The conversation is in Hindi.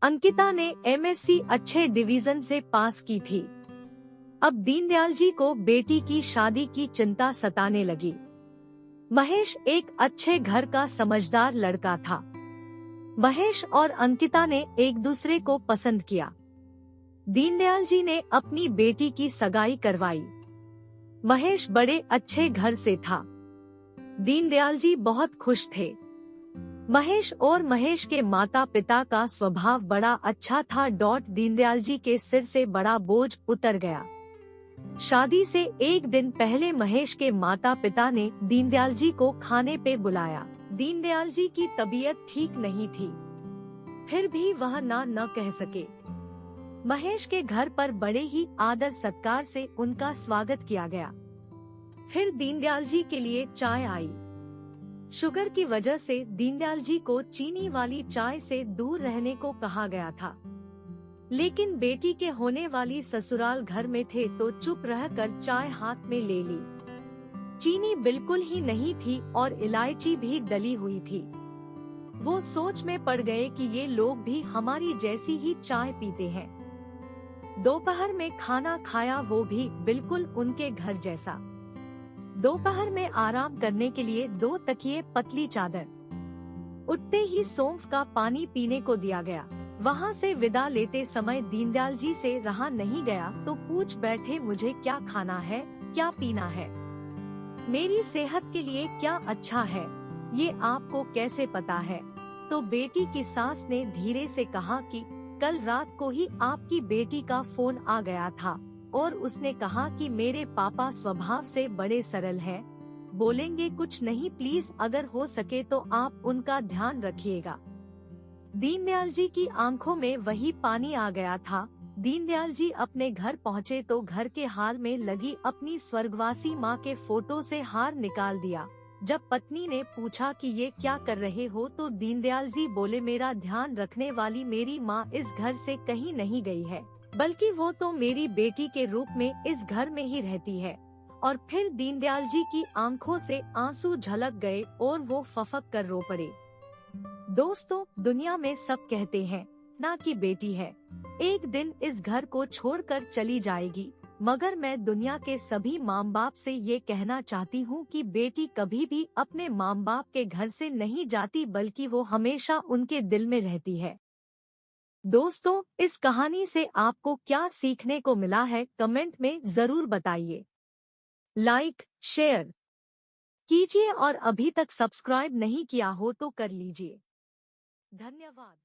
अंकिता ने एमएससी अच्छे डिवीजन से पास की थी। अब दीनदयाल जी को बेटी की शादी की चिंता सताने लगी। महेश एक अच्छे घर का समझदार लड़का था। महेश और अंकिता ने एक दूसरे को पसंद किया। दीनदयाल जी ने अपनी बेटी की सगाई करवाई। महेश बड़े अच्छे घर से था। दीनदयाल जी बहुत खुश थे। महेश और महेश के माता पिता का स्वभाव बड़ा अच्छा था। दीनदयाल जी के सिर से बड़ा बोझ उतर गया। शादी से एक दिन पहले महेश के माता पिता ने दीनदयाल जी को खाने पे बुलाया। दीनदयाल जी की तबीयत ठीक नहीं थी, फिर भी वह ना न कह सके। महेश के घर पर बड़े ही आदर सत्कार से उनका स्वागत किया गया। फिर दीनदयाल जी के लिए चाय आई। शुगर की वजह से दीनदयाल जी को चीनी वाली चाय से दूर रहने को कहा गया था, लेकिन बेटी के होने वाली ससुराल घर में थे तो चुप रहकर चाय हाथ में ले ली। चीनी बिल्कुल ही नहीं थी और इलायची भी डली हुई थी। वो सोच में पड़ गए कि ये लोग भी हमारी जैसी ही चाय पीते हैं। दोपहर में खाना खाया, वो भी बिल्कुल उनके घर जैसा। दोपहर में आराम करने के लिए 2 तकिए, पतली चादर। उठते ही सौंफ का पानी पीने को दिया गया। वहाँ से विदा लेते समय दीनदयाल जी से रहा नहीं गया तो पूछ बैठे, मुझे क्या खाना है, क्या पीना है, मेरी सेहत के लिए क्या अच्छा है, ये आपको कैसे पता है? तो बेटी की सास ने धीरे से कहा कि कल रात को ही आपकी बेटी का फोन आ गया था और उसने कहा कि मेरे पापा स्वभाव से बड़े सरल हैं, बोलेंगे कुछ नहीं, प्लीज अगर हो सके तो आप उनका ध्यान रखिएगा। दीनदयाल जी की आंखों में वही पानी आ गया था। दीनदयाल जी अपने घर पहुँचे तो घर के हाल में लगी अपनी स्वर्गवासी माँ के फोटो से हार निकाल दिया। जब पत्नी ने पूछा कि ये क्या कर रहे हो तो दीनदयाल जी बोले, मेरा ध्यान रखने वाली मेरी माँ इस घर से कहीं नहीं गई है, बल्कि वो तो मेरी बेटी के रूप में इस घर में ही रहती है। और फिर दीनदयाल जी की आंखों से आंसू झलक गए और वो फफक कर रो पड़े। दोस्तों, दुनिया में सब कहते हैं ना कि बेटी है एक दिन इस घर को छोड़कर चली जाएगी, मगर मैं दुनिया के सभी माँ बाप से ये कहना चाहती हूँ कि बेटी कभी भी अपने माँ बाप के घर से नहीं जाती, बल्कि वो हमेशा उनके दिल में रहती है। दोस्तों, इस कहानी से आपको क्या सीखने को मिला है, कमेंट में जरूर बताइए। लाइक, शेयर कीजिए और अभी तक सब्सक्राइब नहीं किया हो तो कर लीजिए। धन्यवाद।